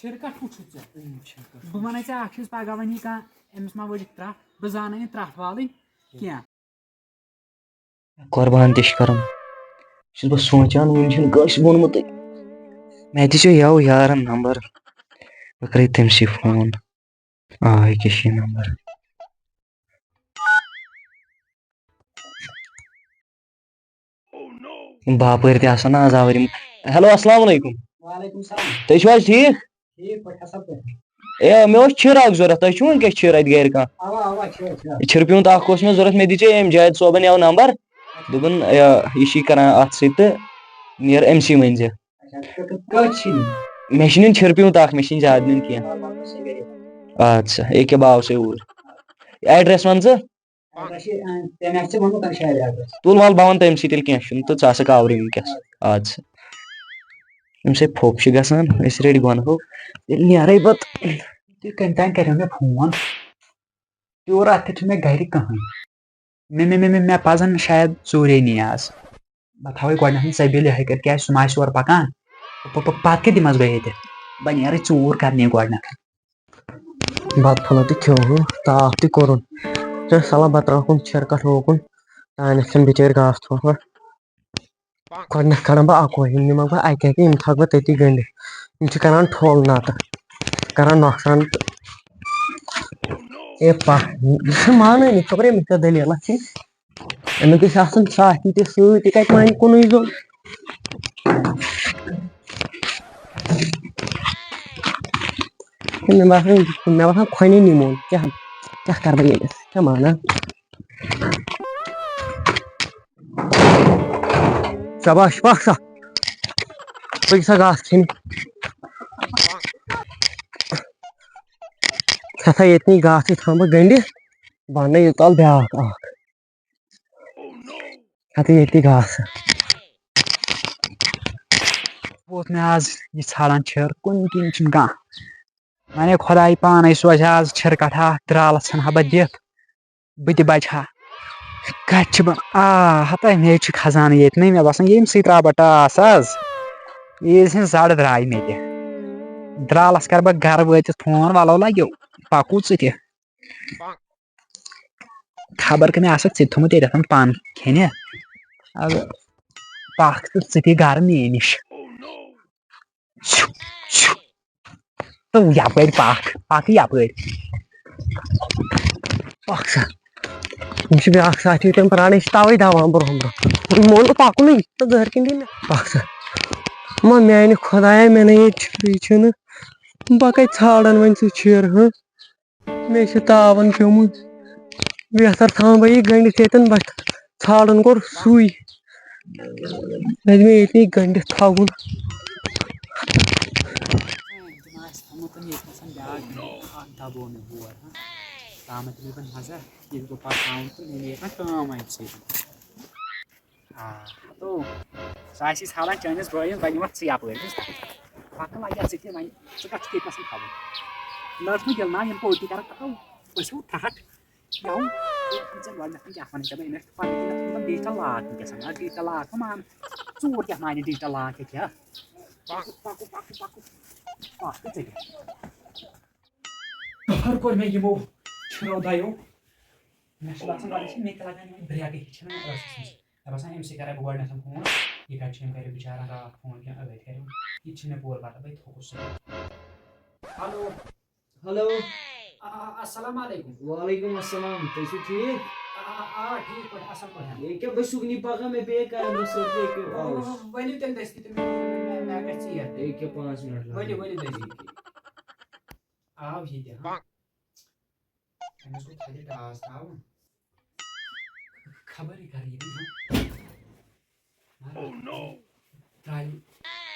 چھِرکَٹھ ہُہ چھُ ژےٚ بہٕ وَنَے ژےٚ اَکھ چیٖز پَگاہ وَنی کانٛہہ أمِس ما ؤڑِکھ ترٛٹھ بہٕ زانَے نہٕ ترٛٹھ والٕنۍ کینٛہہ قۄربان تہِ چھِ کَرُن چھُس بہٕ سونٛچان وٕنہِ چھُنہٕ کٲنٛسہِ ووٚنمُتٕے مےٚ دِژیو یَوٕ یارَن نمبر بہٕ کَرے تٔمسٕے فون ییٚکیٛاہ چھِ یہِ نمبر یِم باپٲرۍ تہِ آسان آز آوٕرۍ یِم ہیلو السلام علیکُم وعلیکُم سلام تُہۍ چھِو حظ ٹھیٖک ٹھیٖک پٲٹھۍ اَصٕل پٲٹھۍ مےٚ اوس چھِر اکھ ضوٚرَتھ تۄہہِ چھُو وٕنکٮ۪س چھِر اَتہِ گرِ کانٛہہ اَوا اَوا چھِ چھِرٕ پیوٗنٛت اکھ اوس مےٚ ضوٚرَتھ مےٚ دِژے أمۍ جاوید صٲبَن یَوٕ نمبر دوٚپُن یہِ چھِ کَران اَتھ سۭتۍ تہٕ نیر أمۍسٕے ؤنۍ زِ مےٚ چھِ نِنۍ چھِرٕ پیوٗنٛت اکھ مےٚ چھِنہٕ زیادٕ نِنۍ کینٛہہ اَدٕ سا ییٚکیٛاہ بہٕ آوسَے اوٗرۍ ایڈرٮ۪س وَن ژٕ تُل وَلہٕ بہٕ وَنہٕ تٔمۍسٕے تیٚلہِ کینٛہہ چھُنہٕ تہٕ ژٕ آسَکھ آورٕے وٕنکٮ۪س اَدٕ سا ییٚمہِ سۭتۍ پھوٚکھ چھِ گژھان أسۍ رٔڑۍ گۄنہو تیٚلہِ نیرَے پَتہٕ تُہۍ کَمہِ تانۍ کَریو مےٚ فون پیوٗر اَتھ تہِ چھُنہٕ مےٚ گرِ کٕہٕنۍ مےٚ پَزَن شاید ژوٗرے نی آز بہٕ تھاوَے گۄڈنٮ۪تھ سبیٖل یِہوٚے کٔرِتھ کیٛازِ سُہ ما آسہِ یورٕ پَکان پَتہٕ کیٛاہ دِمَس بہٕ ییٚتہِ بہٕ نیرَے ژوٗر کَرنہِ گۄڈنٮ۪تھ بَتہٕ پھوٚلہ تہِ کھیوٚو تاپھ تہِ کوٚرُن صلہ بہٕ ترٛاوُن چھِرکَٹھ ہوکُن تانٮ۪تھ چھِنہٕ بِچٲرۍ گاسہٕ تھوٚپھ گۄڈنٮ۪تھ کَڑان بہٕ اَکوے یِم نِمَکھ بہٕ اَکہِ اَکہِ یِم تھاوَکھ بہٕ تٔتی گٔنٛڈِتھ یِم چھِ کَران ٹھوٚل نَتہٕ کَران نۄقصان تہٕ یہِ چھُنہٕ مانٲنی خبرے مےٚ کیٛاہ دٔلیٖلہ چھِ أمِس گٔژھۍ آسٕنۍ ساتھی تہِ سۭتۍ یہِ کَتہِ مانہِ کُنُے زوٚن مےٚ باسان کھۄنہِ نِمون کیٛاہ کَرٕ بہٕ ییٚتٮ۪تھ کیٛاہ مانان شاباش پکھ سا پٔکۍ سا گاسہٕ کھٮ۪نہِ کھٮ۪تھا ییٚتنٕے گاسٕے تھاوٕ بہٕ گٔنٛڈِتھ بہٕ اَنَے یوٗتال بیٛاکھ اکھ کھٮ۪تھا ییٚتی گاسہٕ ووت مےٚ آز یہِ ژھانٛڈان چھِر کُنہِ کِنۍ چھُنہٕ کانٛہہ وَنے خۄداے پانے سوزِ آز چھِرکَٹھ اکھ درٛالَس ژھٕنہٕ ہا بہٕ دِتھ بہٕ تہِ بَچہٕ ہا کَتہِ چھِ بہٕ ہَتا مےٚ چھُ کھَزانہٕ ییٚتنٕے مےٚ باسان ییٚمہِ سۭتۍ ترٛاو بہٕ ٹاس آز عیٖذ ہِنٛز زَڈ درٛاے مےٚ تہِ درٛالَس کَرٕ بہٕ گَرٕ وٲتِتھ فون وَلو لَگیو پَکوٗ ژٕ تہِ خبر کٔمۍ آسَکھ ژٕ تہِ تھوٚمُت ییٚتٮ۪تھ پَن کھٮ۪نہِ اَدٕ پَکھ تہٕ ژٕ تہِ گَرٕ میٚیہِ نِش تہٕ یَپٲرۍ پَکھ یَپٲرۍ پکھ سا یِم چھِ بیٛاکھ ساتھی تِم پرٛاران یہِ چھِ تَوَے دَوان برونٛہہ برونٛہہ مون نہٕ پَکُنٕے تہٕ زٔہر کِنۍ دِی مےٚ پَکھ سا ما میٛانہِ خۄدایا مےٚ نے ییٚتہِ چھِرٕے چھِنہٕ بہٕ کَتہِ ژھانٛڈَن وۄنۍ سُہ چھِر مےٚ چھِ تاوَن پیوٚمُت بہتر تھاوَن بہٕ یہِ گٔنٛڈِتھ ییٚتٮ۪ن بہٕ ژھانٛڈُن گوٚو سُے پَزِ مےٚ ییٚتہِ گٔنٛڈِتھ تھاوُن دَبو مےٚ ہور تامَتھ دِمے بہٕ نظر ییٚلہِ بہٕ پَتہٕ تھاوُن تہٕ مےٚ نیرِ نا کٲم اَمہِ سۭتۍ تو سُہ آسی ژھانٛڈان چٲنِس بٲیِس بہٕ نِمَتھ ژٕ یَپٲرۍ بوٗزتھا پَکہٕ لَگہِ ژٕ تہِ وۄنۍ ژٕ کَتھ چھُکھ ییٚتہِ نَسَن تھاوُن لٔڑ مہٕ گِلناو ییٚلہِ بہٕ اُلٹی کَرَکھ ٲسِو ترٛٹھ یَوٕ ژےٚ گۄڈنٮ۪تھ کیٛاہ وَنَے ژےٚ بہٕ أمِس پَنٕنۍ کِنۍ تھوٚمُت ڈِجٹَل لاک وٕنکٮ۪س ڈِجٹَل لاک ہُہ مان ژوٗر کیٛاہ مانہِ ڈِجٹَل لاک کیٛاہ پَکُو پَکھ تہٕ ژٕ تہِ ہر کوٚر مےٚ یِمو چھِرو دۄیو مےٚ چھُ باسان گۄڈٕ چھِ مےٚ تہِ لَگان یِمَے برٛیکہٕ ہِش چھِنہ ٲسَس منٛز مےٚ باسان أمۍسٕے کَرے بہٕ گۄڈنٮ۪تھ فون یہِ کَتہِ چھُ أمۍ کَریو بِچارَن راتھ فون کینٛہہ أتھۍ کَریو یہِ تہِ چھِنہٕ مےٚ پوٗرٕ پَتہ بَے تھوٚکُس سُہ ہٮ۪لو ہٮ۪لو اَسَلام علیکُم وعلیکُم السلام تُہۍ چھِو ٹھیٖک ٹھیٖک پٲٹھۍ اَصٕل پٲٹھۍ ییٚکیٛاہ بہٕ چھُس نی پَکان مےٚ پیٚیہِ کامہِ سۭتۍ ؤلِو تیٚلہِ دٔستی تہٕ مےٚ گژھِ ژیر ییٚکیٛاہ 5 مِنٹ ؤلِو دٔستی آو یہِ تہِ أمِس گوٚو تھَدِ ٹاس تھاوُن خبر یہِ کَرِ یہِ ترٛایہِ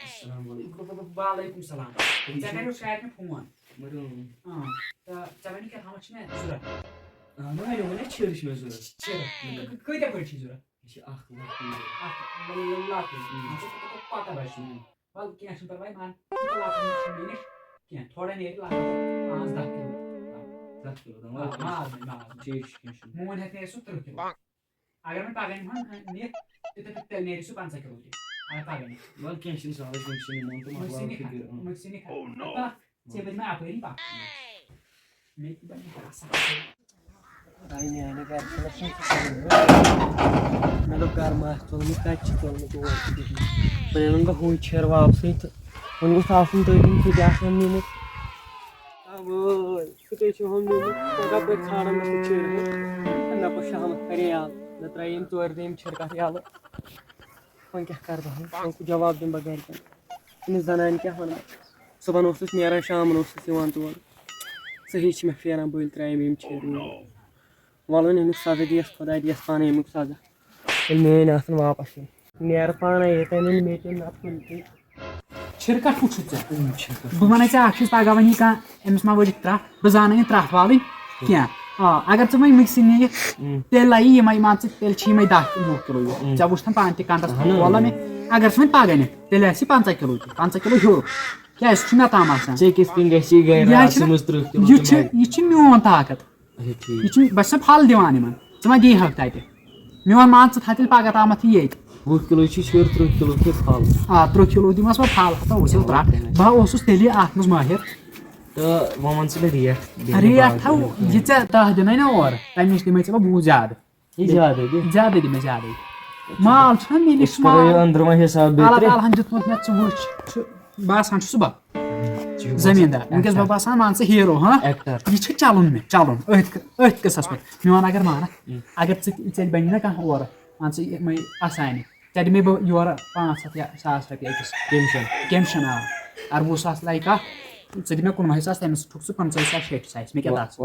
السلام علیکُم وعلیکُم سلام ژےٚ کَریو شاید مےٚ فون تہٕ ژےٚ ؤنِو کیٛاہ تھامَتھ چھِ مےٚ ضوٚرَتھ وَنہِ چھِر چھِ مےٚ ضوٚرَتھ چھِرٕ کۭتیاہ بٔڑۍ چھِ ضوٚرَتھ یہِ چھِ اَکھ لۄکٕٹ پَتہ بَچہِ وَلہٕ کینٛہہ چھُنہٕ پَرواے مان لۄکُٹ چھُنہٕ مےٚ نِش کینٛہہ تھوڑا نیرِ لۄکُٹ 5-10 کِلوٗ 10 کِلوٗ تام ماز ٹھیٖک چھُ کینٛہہ چھُنہٕ موٗن ہٮ۪تھ نیرِ سُہ 30 کِلوٗ اگر وۄنۍ پَگاہ نِمہٕ ہن نِتھ تیٚلہِ نیرِ سُہ 50 کِلوٗ تہِ اگر پَگاہ نِتھ وَلہٕ کینٛہہ چھُنہٕ سہلٕے وٕنۍ چھِ نِمون تہٕ مٕکسِنہِ مےٚ دوٚپ گرٕ ما آسہِ ژوٚلمُت کَتہِ چھِ ژوٚلمُت اور چھُ دیُتمُت وۄنۍ اَنَن بہٕ ہُے چھِر واپسٕے تہٕ وۄنۍ گوٚژھ آسُن تٔتھۍ سُہ تہِ آسان نیُمُت سُہ تے چھُ ہُم نیُمُت کَپٲرۍ ژھانٛڈان مےٚ سُہ چھِر مےٚ کوٚر شامَس کَرے یَلہٕ مےٚ ترٛایے یِم ژورِ دۄہہِ یِم چھِرکَٹ یَلہٕ وۄنۍ کیٛاہ کَرٕ بہٕ وۄنۍ جواب دِمہٕ بہٕ گَرِکٮ۪ن أمِس زَنانہِ کیٛاہ وَنہٕ بہٕ صُبحن اوسُس نیران شامَن اوسُس یِوان تور صحیح چھِ مےٚ پھیران بٔلۍ ترٛایے مےٚ یِم چھِر وَلہٕ اَمیُک سزا دِیَس خۄدا دِیَس پانَے اَمیُک سزا ییٚلہِ میٛٲنۍ آسان واپَس یِن نیرٕ پانَے ییٚتٮ۪ن ییٚلہِ مےٚ تہِ نَتہٕ کُنہِ تہِ چھِرکَٹ کُس چھُ ژےٚ بہٕ وَنَے ژےٚ اَکھ چیٖز پَگاہ وَنی کانٛہہ أمِس ما ؤلِتھ ترٛٹھ بہٕ زانَے نہٕ ترٛٹھ والٕنۍ کینٛہہ اگر ژٕ وۄنۍ مِکسِنٛگ نِیِکھ تیٚلہِ لَیہِ یِمَے مان ژٕ تیٚلہِ چھِ یِمَے 10-20 کِلوٗ یہِ ژےٚ وٕچھتَن پانہٕ تہِ کَنٛٹَس وولا مےٚ اگر ژٕ وۄنۍ پَگاہ نِکھ تیٚلہِ آسہِ 15 کِلوٗ تہِ 15 کِلوٗ ہیوٚر کیٛازِ سُہ چھُ مےٚ تام آسان یہِ چھِ میون طاقت یہِ چھُ بہٕ چھُسَے پھل دِوان یِمَن ژٕ ما دِیٖہَکھ تَتہِ میون مان ژٕ تھاو تیٚلہِ پَگاہ تامَتھ یہِ ییٚتہِ 20 کِلوٗ چھِ ہیوٚر 30 کِلوٗ چھِ پھل 30 کِلوٗ دِمَس بہٕ پھل ہَتھا ؤسِو ترٛٹھ بہٕ اوسُس تیٚلہِ اَتھ منٛز مٲہِر تہٕ وۄنۍ وَن ژٕ مےٚ ریٹ تھاو یہِ ژےٚ تَتھ دِنَے نا اورٕ تَمہِ نِش دِمَے ژےٚ بہٕ بوٗت زیادٕ زیادَے دِمَے زیادَے مال چھُنہ مےٚ نِش اللہ تعالیٰ ہَن دیُتمُت مےٚ ژٕ وٕچھ چھُ باسان چھُس بہٕ زٔمیٖندار وٕنکٮ۪س بہٕ باسان مان ژٕ ہیٖرو یہِ چھُ چلُن مےٚ چلُن أتھۍ قٕصَس پٮ۪ٹھ میون اگر مانَکھ اگر ژےٚ بَنی نا کانٛہہ اورٕ مان ژٕ یِمَے اَسامہِ ژےٚ دِمَے بہٕ یورٕ 500 یا 1000 رۄپیہِ أکِس کیٚمشَن اگر 20 ساس لَگہِ کَتھ ژٕ دِ مےٚ 15 ساس تٔمِس ٹھُک ژٕ 50 ساس 60 ساس مےٚ کیٛاہ تَس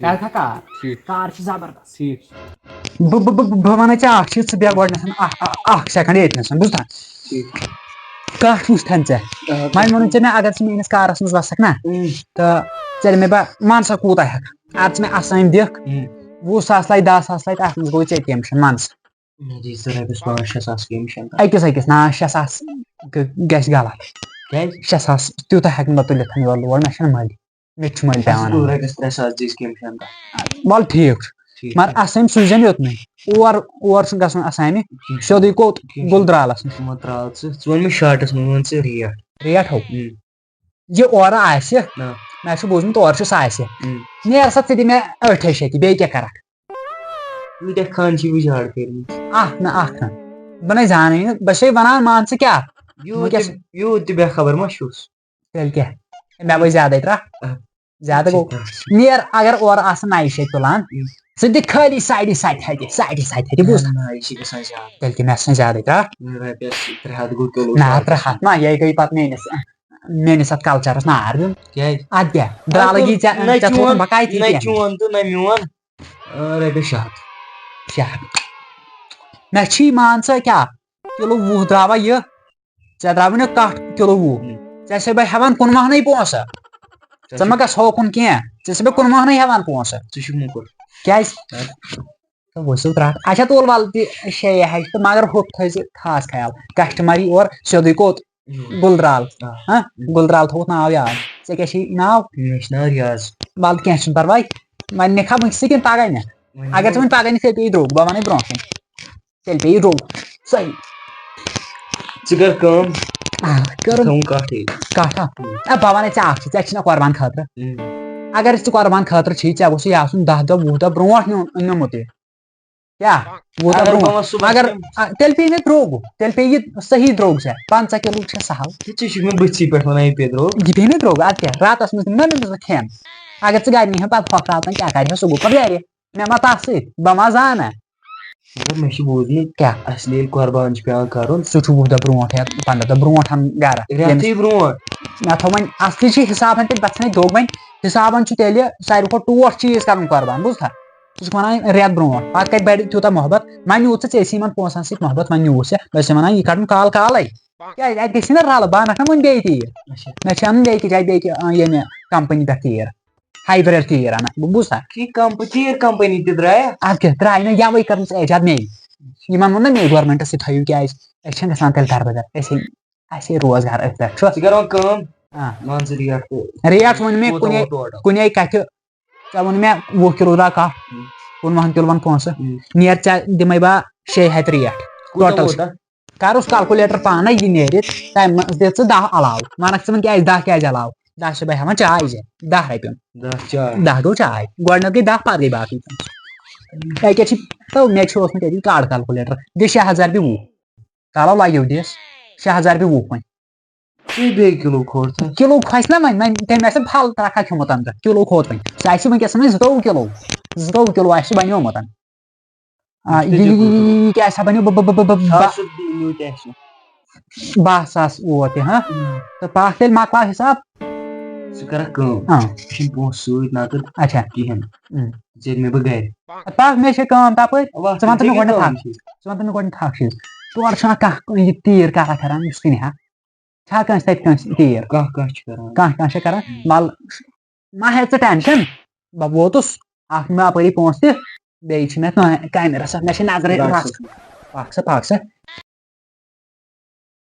کَرکھا کار چھِ زبردست بہٕ وَنَے ژےٚ اَکھ چیٖز ژٕ بیٚہہ گۄڈٕنٮ۪تھ اَکھ سٮ۪کنٛڈ ییٚتنَس بوٗزتھا کَٹھ وٕچھتھن ژےٚ وۄنۍ ووٚنُے ژےٚ مےٚ اگر ژٕ میٛٲنِس کارَس منٛز وَسکھ نا تہٕ ژےٚ دِمَے بہٕ وَن سا کوٗتاہ ہٮ۪کہٕ اگر ژٕ مےٚ اَسامہِ دِکھ 20 ساس لَگہِ 10 ساس لَگہِ تَتھ منٛز گوٚو ژےٚ کیٚمشَن وَن سا أکِس نا 6 ساس گژھِ غلط 6 ساس تیوٗتاہ ہٮ۪کہٕ نہٕ بہٕ تُلِتھ یورٕ لور مےٚ چھَنہٕ مٔلۍ مےٚ تہِ چھُ مٔلۍ پٮ۪وان وَلہٕ ٹھیٖک چھُ مگر اَسامہِ سوٗزِزٮ۪ن یوٚتنٕے اور چھُنہٕ گژھُن اَسامہِ سیوٚدُے کوٚت گُلدرالَس نِش ریٹ ہو یہِ اورٕ آسہِ مےٚ چھُ بوٗزمُت اورٕ چھُ ساسہِ نیر سا ژٕ دِ مےٚ 8 شیٚتہِ بیٚیہِ کیٛاہ کَرَکھ اکھ نہٕ بہٕ نَے زانٕے نہٕ بہٕ چھُسے وَنان مان ژٕ کیٛاہ تیٚلہِ کیٛاہ مےٚ ؤسۍ زیادَے ترٛٹھ زیادٕ گوٚو نیر اگر اورٕ آسہٕ 9 شیٚتہِ تُلان ژٕ دِ خٲلی 750 بوٗزتھا تیٚلہِ تہِ مےٚ سا زیادَے ترٛٹھ نہ 300 ما یہِ گٔے پَتہٕ میٲنِس اَتھ کَلچَرَس نار دیُن اَدٕ کیٛاہ درٛالٕے یی ژےٚ تھوٚوُتھ بہٕ کَتہِ مےٚ چھی مان ژٕ کیٛاہ کِلوٗ 20 درٛاوا یہِ ژےٚ درٛاوٕے نہٕ کَٹھ کِلوٗ 20 ژےٚ چھسے بہٕ ہٮ۪وان 15 پونٛسہٕ ژٕ ما گژھ ہوکُن کینٛہہ ژےٚ چھسے بہٕ 15 ہٮ۪وان پونٛسہٕ کیٛازِ ؤسِو ترٛٹھ اچھا تُل وَلہٕ تہِ 6 ہَچہِ تہٕ مگر ہُتھ تھٲیزِ خاص خیال کَسٹمَر یی اورٕ سیوٚدُے کوٚت گُلدرال گُلدرال تھوٚوُتھ ناو یاد ژےٚ کیٛاہ چھی ناو وَلہٕ کینٛہہ چھُنہٕ پَرواے وۄنۍ نِکھا وٕنۍسٕے کِنہٕ پَگاہ نِکھ اگر ژٕ وۄنۍ پَگاہ نِکھ تیٚلہِ پیٚیی درٛوٚگ بہٕ وَنَے برونٛٹھ کَنۍ تیٚلہِ پیٚیی درٛوٚگ صحیح کَٹھ بہٕ وَنَے ژےٚ اَکھ چیٖز ژےٚ چھِنہ قۄربان خٲطرٕ اگر ژٕ قۄربان خٲطرٕ چھی ژےٚ گوٚژھُے آسُن 10 دۄہ 20 دۄہ برونٛٹھ نیُمُت یہِ کیٛاہ 20 دۄہ برونٛٹھ اگر تیٚلہِ پیٚیہِ مےٚ درٛوٚگ تیٚلہِ پیٚیہِ یہِ صحیح درٛوٚگ ژےٚ 15 کِلوٗ چھِ سہل یہِ پیٚیہِ مےٚ درٛوٚگ اَدٕ کیٛاہ راتَس منٛز دِمہٕ نا أمِس بہٕ کھٮ۪ن اگر ژٕ گرِ نیٖہَن پَتہٕ ہۄکھراوتَن کیٛاہ کَرِ سُہ گوٚو پَتہٕ گرِ مےٚ ما تَتھ سۭتۍ بہٕ ما زانہٕ مےٚ چھُ بوٗزمُت کیٛاہ اَصلی ییٚلہِ قۄربان چھُ پیٚوان کَرُن سُہ چھُ 20 دۄہ برونٛٹھ یا 15 دۄہ برونٛٹھ گرٕ مےٚ تھوٚو وۄنۍ اَصلی چھِ حِسابَن تیٚلہِ پَتہٕ ژھٕنَے درٛوٚگ وۄنۍ حِسابَن چھُ تیٚلہِ ساروی کھۄتہٕ ٹوٹھ چیٖز کَرُن قۄربان بوٗزتھا ژٕ چھُکھ وَنان رٮ۪تھ برونٛٹھ پَتہٕ کَتہِ بَڑِ تیوٗتاہ محبت وۄنۍ نیوٗ ژےٚ ژےٚ یِمَن پونٛسَن سۭتۍ محبت وۄنۍ نیوٗ ژےٚ بہٕ چھُسَے وَنان یہِ کَڑُن کالَے کیٛازِ اَتہِ گژھِ نا رَلہٕ بہٕ اَنَکھ نا وۄنۍ بیٚیہِ تیٖر مےٚ چھِ اَنُن بیٚیہِ جایہِ بیٚیہِ ییٚمہِ کَمپٔنی پٮ۪ٹھ تیٖر ہایبرٛڈ تیٖر اَنَکھ بہٕ بوٗزتھا اَدٕ کیٛاہ درٛاے نہٕ یَوَے کٔرمٕژ ایجاد مے یِمن ووٚن نا مے گورمٮ۪نٛٹَس یہِ تھٲیِو کیٛازِ أسۍ چھِنہٕ گژھان تیٚلہِ دَربٕدَر اَسے روزگار أتھۍ پٮ۪ٹھ چھُ ریٹ ووٚن مےٚ کُنے کَتھِ ژےٚ ووٚن مےٚ 20 کِلوٗ درٛاو کَٹھ 15 تُلوَن پونٛسہٕ نیر ژےٚ دِمَے بہٕ 6 ہَتھ ریٹ ٹوٹل کَرُس کَلکُلیٹر پانے یہِ نیرِ تَمہِ منٛز دِ ژٕ 10 علاوٕ وَنَکھ ژٕ وۄنۍ کیٛازِ 10 کیٛازِ علاوٕ 10 صبح ہٮ۪وان چاے زِ 10 رۄپیہِ 10 گوٚو چاے گۄڈٕنٮ۪تھ گٔے 10 پَتہٕ گٔے باقٕے أکیٛاہ چھِ تہٕ مےٚ چھُ اوسمُت ییٚتی کاڈ کَلکُلیٹر دِ 6020 کالو لَگیو دِس 6020 وۄنۍ بیٚیہِ کِلوٗ کھوٚت کِلوٗ کھسہِ نا وۄنۍ تٔمۍ آسہِ پھل ترٛکھا کھیوٚمُت تَمہِ کِلوٗ کھوٚت وۄنۍ سُہ آسہِ وٕنکیٚس 22 کِلوٗ آسہِ سُہ بَنیومُت یہِ کیٛاہ سا بَنیو 12,000 ووت یہِ ہا تہٕ پَکھ تیٚلہِ مۄکلاو حِساب ژٕ کَرکھ کٲم چھُنہٕ پونٛسہٕ سۭتۍ نَتہٕ اچھا کِہیٖنۍ ژےٚ مےٚ بہٕ گرِ پَکھ مےٚ چھِ کٲم تَپٲرۍ ژٕ وَن تہٕ مےٚ گۄڈٕنٮ۪تھ اکھ چیٖز تورٕ چھُنہ کانٛہہ یہِ تیٖر کَران کران یُس کٕنہِ ہا چھا کٲنٛسہِ تَتہِ کٲنٛسہِ تیٖر کانٛہہ چھِ کران وَلہٕ مہ ہےٚ ژٕ ٹٮ۪نشن بہٕ ووتُس اکھ نِمہٕ اَپٲری پونٛسہٕ تہِ بیٚیہِ چھِ مےٚ کامہِ رَژھا مےٚ چھِ نظرٕے پَکھ سا